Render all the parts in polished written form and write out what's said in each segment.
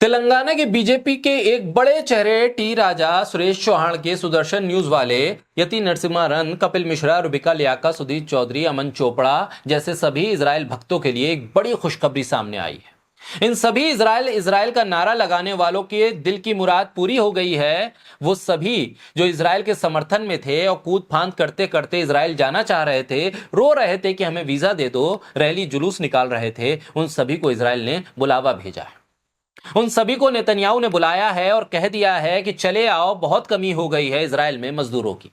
तेलंगाना के बीजेपी के एक बड़े चेहरे टी राजा सुरेश चौहान के सुदर्शन न्यूज वाले यति नरसिम्हा, कपिल मिश्रा, रुबिका लियाकत, सुधीर चौधरी, अमन चोपड़ा जैसे सभी इजराइल भक्तों के लिए एक बड़ी खुशखबरी सामने आई है। इन सभी इजराइल का नारा लगाने वालों के दिल की मुराद पूरी हो गई है। वो सभी जो इजराइल के समर्थन में थे और कूद फांद करते करते इजराइल जाना चाह रहे थे, रो रहे थे कि हमें वीजा दे दो, रैली जुलूस निकाल रहे थे, उन सभी को इजराइल ने बुलावा भेजा है। उन सभी को नेतन्याहू ने बुलाया है और कह दिया है कि चले आओ, बहुत कमी हो गई है इजराइल में मजदूरों की।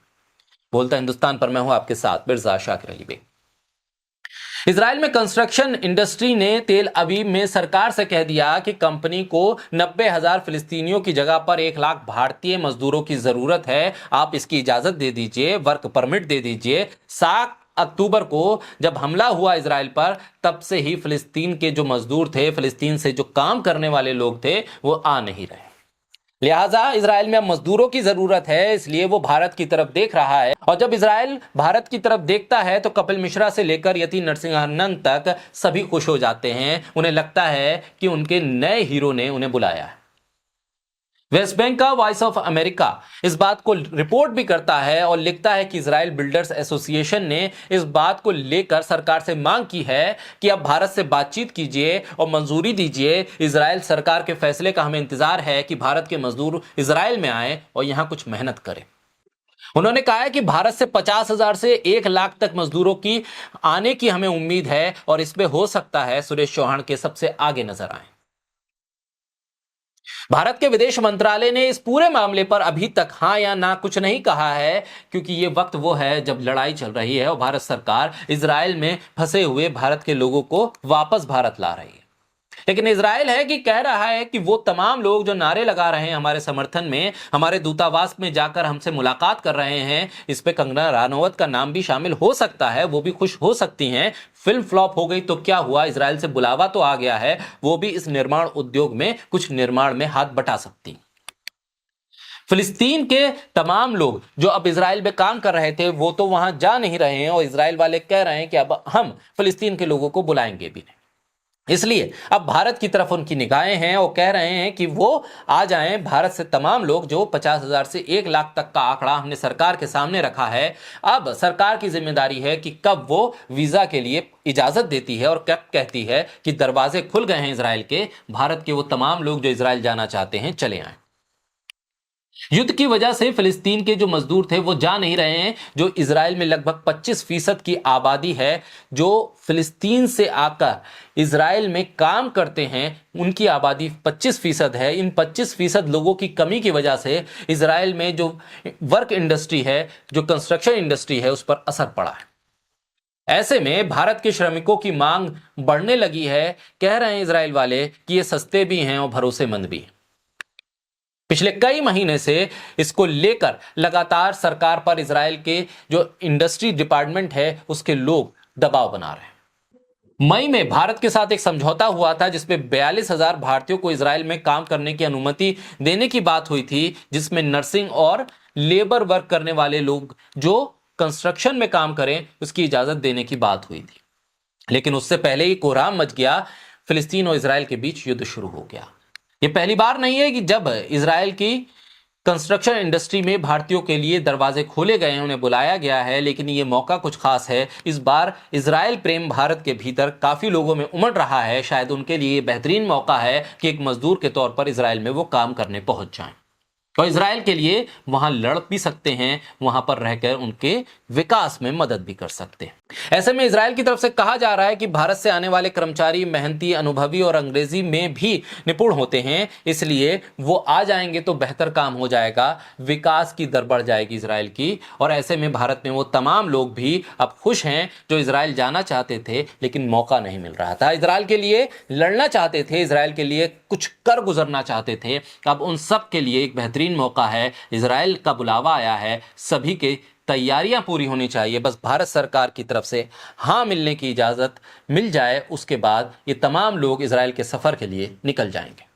बोलता हिंदुस्तान पर मैं हूं आपके साथ मिर्जा शाकिर अली बेग। इजराइल में कंस्ट्रक्शन इंडस्ट्री ने तेल अवीव में सरकार से कह दिया कि कंपनी को 90,000 फिलिस्तीनियों की जगह पर 1 लाख भारतीय मजदूरों की जरूरत है। आप इसकी इजाजत दे दीजिए, वर्क परमिट दे दीजिए। 7 अक्टूबर को जब हमला हुआ इजराइल पर, तब से ही फिलिस्तीन के जो मजदूर थे, फिलिस्तीन से जो काम करने वाले लोग थे, वो आ नहीं रहे। लिहाजा इजराइल में अब मजदूरों की जरूरत है, इसलिए वो भारत की तरफ देख रहा है। और जब इजराइल भारत की तरफ देखता है तो कपिल मिश्रा से लेकर यति नरसिम्हा तक सभी खुश हो जाते हैं। उन्हें लगता है कि उनके नए हीरो ने उन्हें बुलाया है। वेस्ट बैंक का वॉइस ऑफ अमेरिका इस बात को रिपोर्ट भी करता है और लिखता है कि इजराइल बिल्डर्स एसोसिएशन ने इस बात को लेकर सरकार से मांग की है कि अब भारत से बातचीत कीजिए और मंजूरी दीजिए। इजराइल सरकार के फैसले का हमें इंतजार है कि भारत के मजदूर इजराइल में आए और यहां कुछ मेहनत करें। उन्होंने कहा है कि भारत से 50,000 से 1 लाख तक मजदूरों की आने की हमें उम्मीद है और इसमें हो सकता है सुरेश चौहान के सबसे आगे नजर आए। भारत के विदेश मंत्रालय ने इस पूरे मामले पर अभी तक हां या ना कुछ नहीं कहा है, क्योंकि यह वक्त वो है जब लड़ाई चल रही है और भारत सरकार इजराइल में फंसे हुए भारत के लोगों को वापस भारत ला रही है। लेकिन इजराइल है कि कह रहा है कि वो तमाम लोग जो नारे लगा रहे हैं हमारे समर्थन में, हमारे दूतावास में जाकर हमसे मुलाकात कर रहे हैं, इस पे कंगना रनौत का नाम भी शामिल हो सकता है, वो भी खुश हो सकती हैं। फिल्म फ्लॉप हो गई तो क्या हुआ, इजराइल से बुलावा तो आ गया है, वो भी इस निर्माण उद्योग में कुछ निर्माण में हाथ बटा सकती। फिलिस्तीन के तमाम लोग जो अब इजराइल में काम कर रहे थे, वो तो वहां जा नहीं रहे हैं और इजराइल वाले कह रहे हैं कि अब हम फिलिस्तीन के लोगों को बुलाएंगे भी नहीं। इसलिए अब भारत की तरफ उनकी निगाहें हैं और कह रहे हैं कि वो आ जाएं। भारत से तमाम लोग, जो 50,000 से 1 लाख तक का आंकड़ा हमने सरकार के सामने रखा है, अब सरकार की जिम्मेदारी है कि कब वो वीजा के लिए इजाजत देती है और कब कहती है कि दरवाजे खुल गए हैं इजराइल के, भारत के वो तमाम लोग जो इजराइल जाना चाहते हैं चले आए। युद्ध की वजह से फिलिस्तीन के जो मजदूर थे वो जा नहीं रहे हैं। जो इजराइल में लगभग 25% की आबादी है जो फिलिस्तीन से आकर इजराइल में काम करते हैं, उनकी आबादी 25% है। इन 25% लोगों की कमी की वजह से इजराइल में जो वर्क इंडस्ट्री है, जो कंस्ट्रक्शन इंडस्ट्री है, उस पर असर पड़ा है। ऐसे में भारत के श्रमिकों की मांग बढ़ने लगी है। कह रहे हैं इजराइल वाले कि ये सस्ते भी हैं और भरोसेमंद भी हैं। पिछले कई महीने से इसको लेकर लगातार सरकार पर इजराइल के जो इंडस्ट्री डिपार्टमेंट है उसके लोग दबाव बना रहे हैं। मई में भारत के साथ एक समझौता हुआ था जिसमें 42,000 भारतीयों को इजराइल में काम करने की अनुमति देने की बात हुई थी, जिसमें नर्सिंग और लेबर वर्क करने वाले लोग जो कंस्ट्रक्शन में काम करें उसकी इजाजत देने की बात हुई थी। लेकिन उससे पहले ही कोहराम मच गया, फिलिस्तीन और इजराइल के बीच युद्ध शुरू हो गया। ये पहली बार नहीं है कि जब इजराइल की कंस्ट्रक्शन इंडस्ट्री में भारतीयों के लिए दरवाजे खोले गए हैं, उन्हें बुलाया गया है, लेकिन ये मौका कुछ खास है। इस बार इजराइल प्रेम भारत के भीतर काफी लोगों में उमड़ रहा है। शायद उनके लिए बेहतरीन मौका है कि एक मजदूर के तौर पर इजराइल में वो काम करने पहुंच जाएं और इजराइल के लिए वहां लड़ भी सकते हैं, वहां पर रहकर उनके विकास में मदद भी कर सकते हैं। ऐसे में इजराइल की तरफ से कहा जा रहा है कि भारत से आने वाले कर्मचारी मेहनती, अनुभवी और अंग्रेजी में भी निपुण होते हैं, इसलिए वो आ जाएंगे तो बेहतर काम हो जाएगा, विकास की दर बढ़ जाएगी इजराइल की। और ऐसे में भारत में वो तमाम लोग भी अब खुश हैं जो इजराइल जाना चाहते थे लेकिन मौका नहीं मिल रहा था, इजराइल के लिए लड़ना चाहते थे, इजराइल के लिए कुछ कर गुजरना चाहते थे। अब उन सब के लिए एक बेहतरीन मौका है, इजराइल का बुलावा आया है। सभी के तैयारियां पूरी होनी चाहिए, बस भारत सरकार की तरफ से हां मिलने की इजाजत मिल जाए, उसके बाद ये तमाम लोग इजराइल के सफर के लिए निकल जाएंगे।